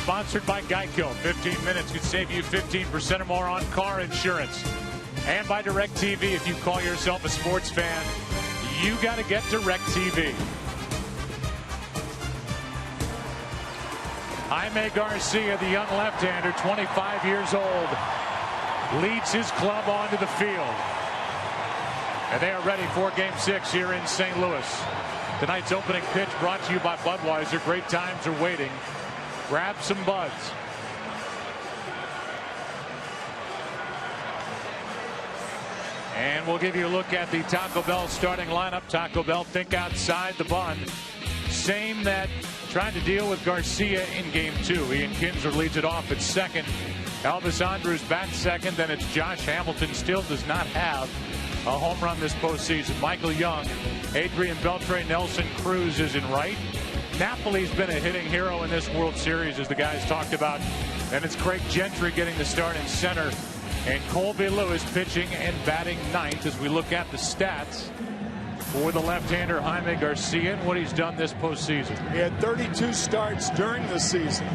sponsored by Geico. 15 minutes could save you 15% or more on car insurance. And by DirecTV. If you call yourself a sports fan, you got to get DirecTV. Jaime Garcia, the young left-hander, 25 years old, leads his club onto the field. And they are ready for Game 6 here in St. Louis. Tonight's opening pitch brought to you by Budweiser. Great times are waiting. Grab some buds. And we'll give you a look at the Taco Bell starting lineup. Taco Bell, think outside the bun. Same that tried to deal with Garcia in Game 2. Ian Kinsler leads it off at second. Elvis Andrus bats second. Then it's Josh Hamilton. Still does not have a home run this postseason. Michael Young, Adrian Beltre, Nelson Cruz is in right. Napoli's been a hitting hero in this World Series, as the guys talked about. And it's Craig Gentry getting the start in center. And Colby Lewis pitching and batting ninth as we look at the stats for the left-hander Jaime Garcia and what he's done this postseason. He had 32 starts during the season,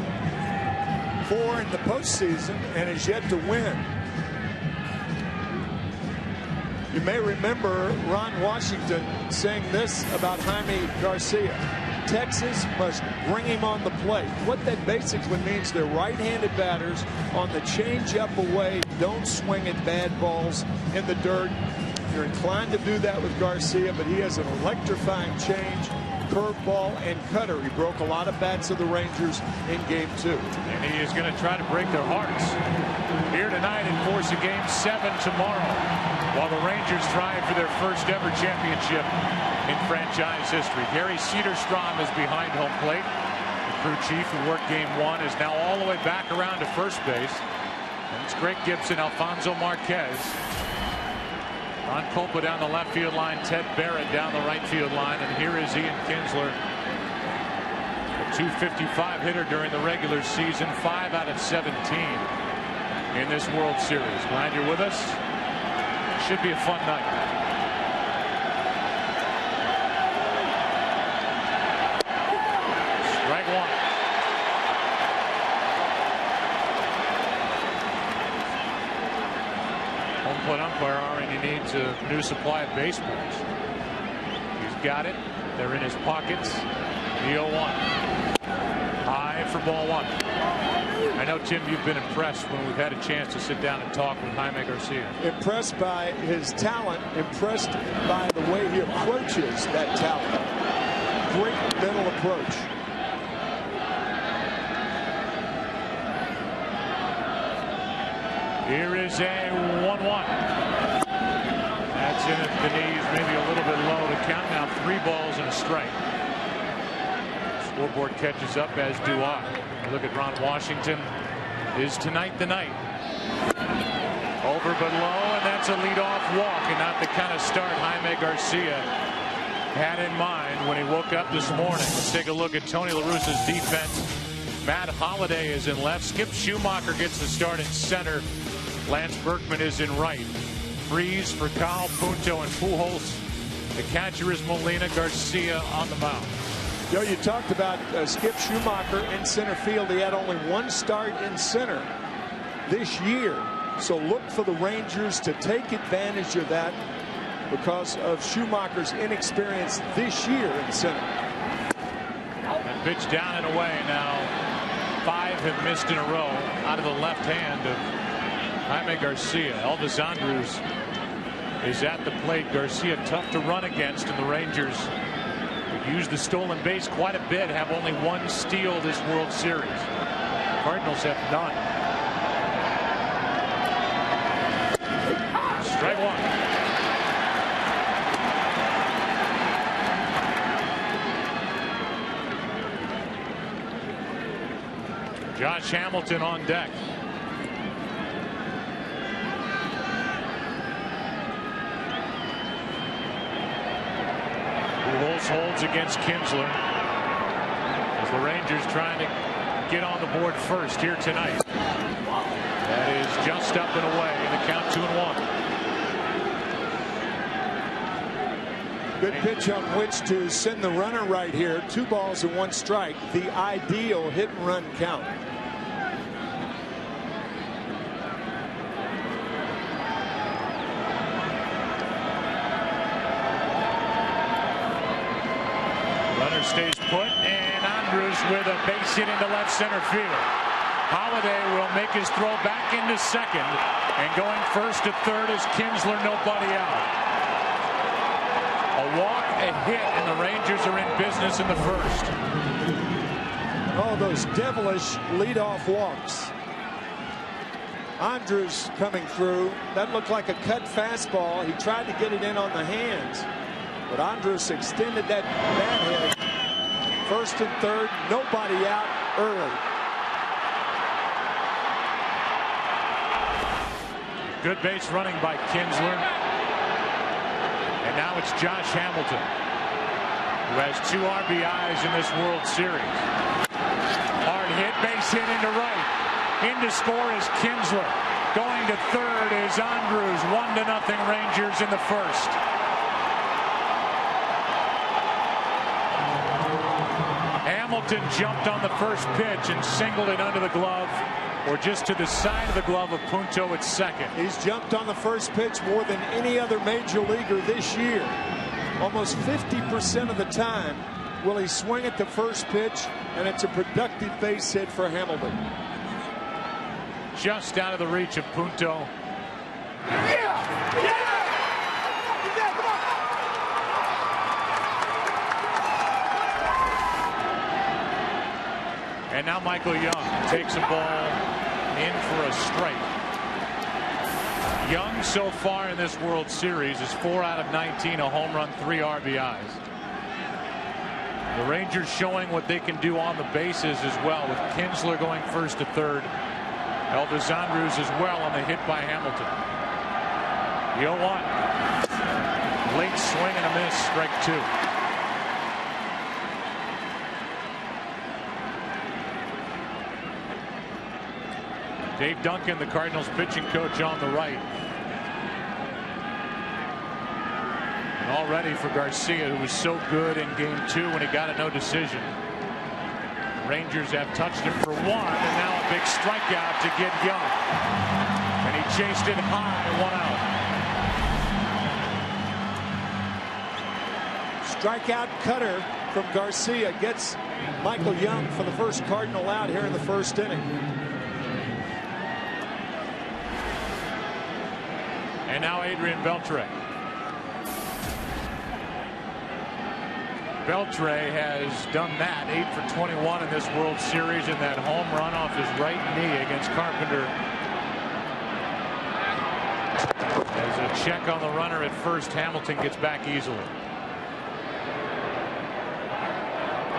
4 in the postseason, and is yet to win. You may remember Ron Washington saying this about Jaime Garcia. Texas must bring him on the plate. What that basically means, they're right-handed batters on the change-up away. Don't swing at bad balls in the dirt. You're inclined to do that with Garcia, but he has an electrifying change, curveball, and cutter. He broke a lot of bats of the Rangers in Game 2. And he is going to try to break their hearts here tonight and force a Game 7 tomorrow, while the Rangers try for their first ever championship in franchise history. Gary Cederstrom is behind home plate. The crew chief who worked Game 1 is now all the way back around to first base. And it's Greg Gibson, Alfonso Marquez, Ron Kolpa down the left field line, Ted Barrett down the right field line, and here is Ian Kinsler, a .255 hitter during the regular season, 5 out of 17 in this World Series. Glad you're with us. Should be a fun night. Strike one. Home plate umpire already needs a new supply of baseballs. He's got it. They're in his pockets. The 0-1. High for ball one. I know, Tim, you've been impressed when we've had a chance to sit down and talk with Jaime Garcia. Impressed by his talent, impressed by the way he approaches that talent. Great mental approach. Here is a 1-1. That's in at the knees, maybe a little bit low to count. Now 3 balls and a strike. Scoreboard catches up, as do I. Look at Ron Washington. Is tonight the night? Over but low, and that's a leadoff walk, and not the kind of start Jaime Garcia had in mind when he woke up this morning. Let's take a look at Tony La Russa's defense. Matt Holliday is in left. Skip Schumacher gets the start in center. Lance Berkman is in right. Freeze for Kyle Punto and Pujols. The catcher is Molina. Garcia on the mound. Joe, you talked about Skip Schumacher in center field. He had only 1 start in center this year. So look for the Rangers to take advantage of that because of Schumacher's inexperience this year in center. And pitch down and away now. 5 have missed in a row out of the left hand of Jaime Garcia. Elvis Andrus is at the plate. Garcia tough to run against, and the Rangers use the stolen base quite a bit, have only 1 steal this World Series. Cardinals have none. Strike one. Josh Hamilton on deck. Pujols holds against Kinsler as the Rangers trying to get on the board first here tonight. That is just up and away. The count 2-1. Good pitch on which to send the runner right here. 2 balls and 1 strike. The ideal hit and run count. with a base hit into left center field. Holiday will make his throw back into second, and going first to third is Kinsler, nobody out. A walk, a hit, and the Rangers are in business in the first. Oh, those devilish leadoff walks. Andrus coming through. That looked like a cut fastball. He tried to get it in on the hands, but Andrus extended that bat hit. First and third, nobody out early. Good base running by Kinsler. And now it's Josh Hamilton, who has 2 RBIs in this World Series. Hard hit, base hit into right. In to score is Kinsler. Going to third is Andrus. 1-0 Rangers in the first. Hamilton jumped on the first pitch and singled it under the glove, or just to the side of the glove of Punto at second. He's jumped on the first pitch more than any other major leaguer this year. Almost 50% of the time will he swing at the first pitch, and it's a productive base hit for Hamilton. Just out of the reach of Punto. And now Michael Young takes a ball in for a strike. Young so far in this World Series is 4 out of 19, a home run, 3 RBIs. The Rangers showing what they can do on the bases as well, with Kinsler going first to third. Elvis Andrus as well on the hit by Hamilton. The 0-1. Late swing and a miss, strike 2. Dave Duncan, the Cardinals pitching coach, on the right. And all ready for Garcia, who was so good in game 2 when he got a no decision. The Rangers have touched him for 1, and now a big strikeout to get Young. And he chased it high, 1 out. Strikeout cutter from Garcia gets Michael Young for the first Cardinal out here in the first inning. And now Adrian Beltre. Beltre has done that, 8 for 21 in this World Series, and that home run off his right knee against Carpenter. As a check on the runner at first, Hamilton gets back easily.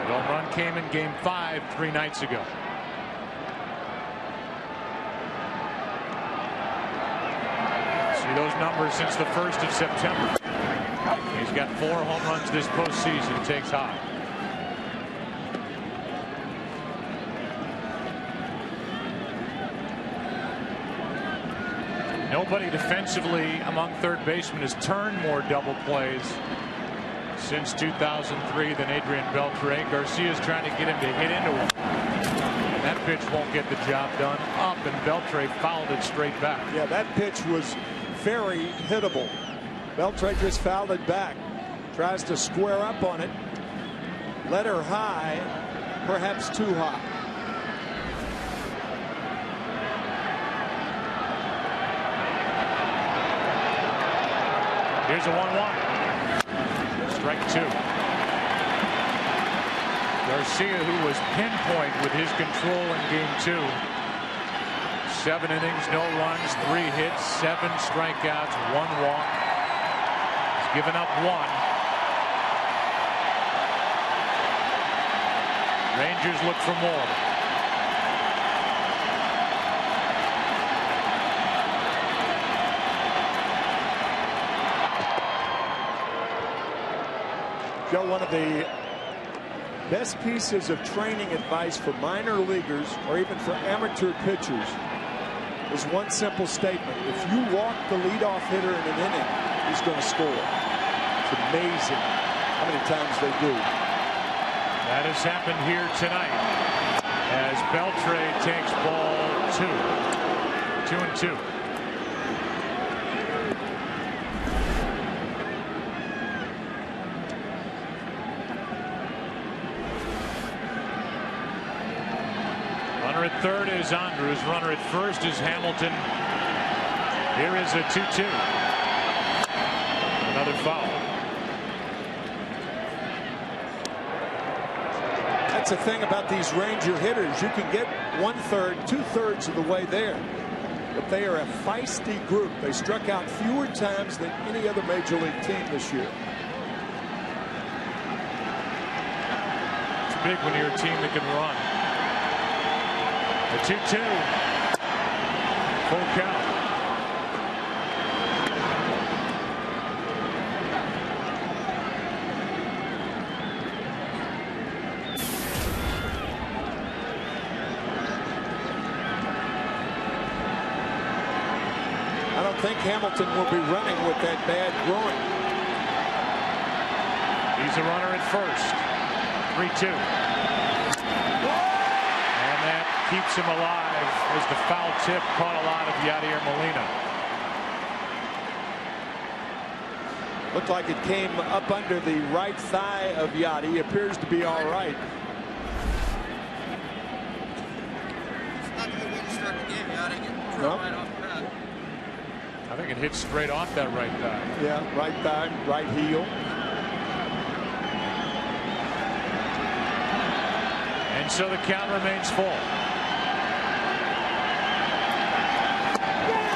The home run came in game 5 3 nights ago. See those numbers since the 1st of September. He's got 4 home runs this postseason. Takes high. Nobody defensively among third basemen has turned more double plays since 2003 than Adrian Beltre. Garcia's trying to get him to hit into one. And that pitch won't get the job done. Up, and Beltre fouled it straight back. Yeah, that pitch was very hittable. Beltre just fouled it back. Tries to square up on it. Let her high, perhaps too high. Here's a 1-1. Strike 2. Garcia, who was pinpoint with his control in game 2. 7 innings, no runs, 3 hits, 7 strikeouts, 1 walk. He's given up 1. Rangers look for more. Joe, one of the best pieces of training advice for minor leaguers or even for amateur pitchers is one simple statement. If you walk the leadoff hitter in an inning, he's going to score. It's amazing how many times they do. That has happened here tonight as Beltre takes ball 2. 2-2. Runner at third is Andrews. Runner at first is Hamilton. Here is a 2-2. Another foul. That's the thing about these Ranger hitters. You can get 1/3, 2/3 of the way there. But they are a feisty group. They struck out fewer times than any other major league team this year. It's big when you're a team that can run. The 2-2. Full count. I don't think Hamilton will be running with that bad groin. He's a runner at first. 3-2. And that keeps him alive as the foul tip caught a lot of Yadier Molina. Looked like it came up under the right thigh of Yadi. He appears to be all right. It's not a good way to start the game, Yadi. Get thrown Nope. right off the bat. I think it hit straight off that right thigh. Yeah, right thigh, right heel. And so the count remains full.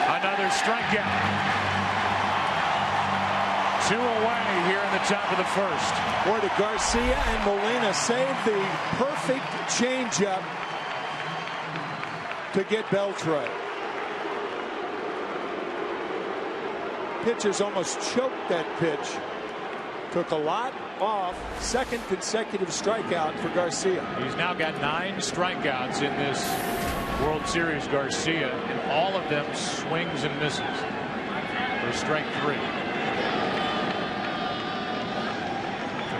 Another strikeout. 2 away here in the top of the first. Boy, did Garcia and Molina save the perfect changeup to get Beltre. Pitchers almost choked that pitch. Took a lot off. Second consecutive strikeout for Garcia. He's now got 9 strikeouts in this World Series, Garcia, and all of them swings and misses for strike 3.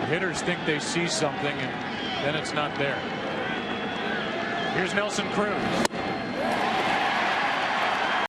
The hitters think they see something, and then it's not there. Here's Nelson Cruz.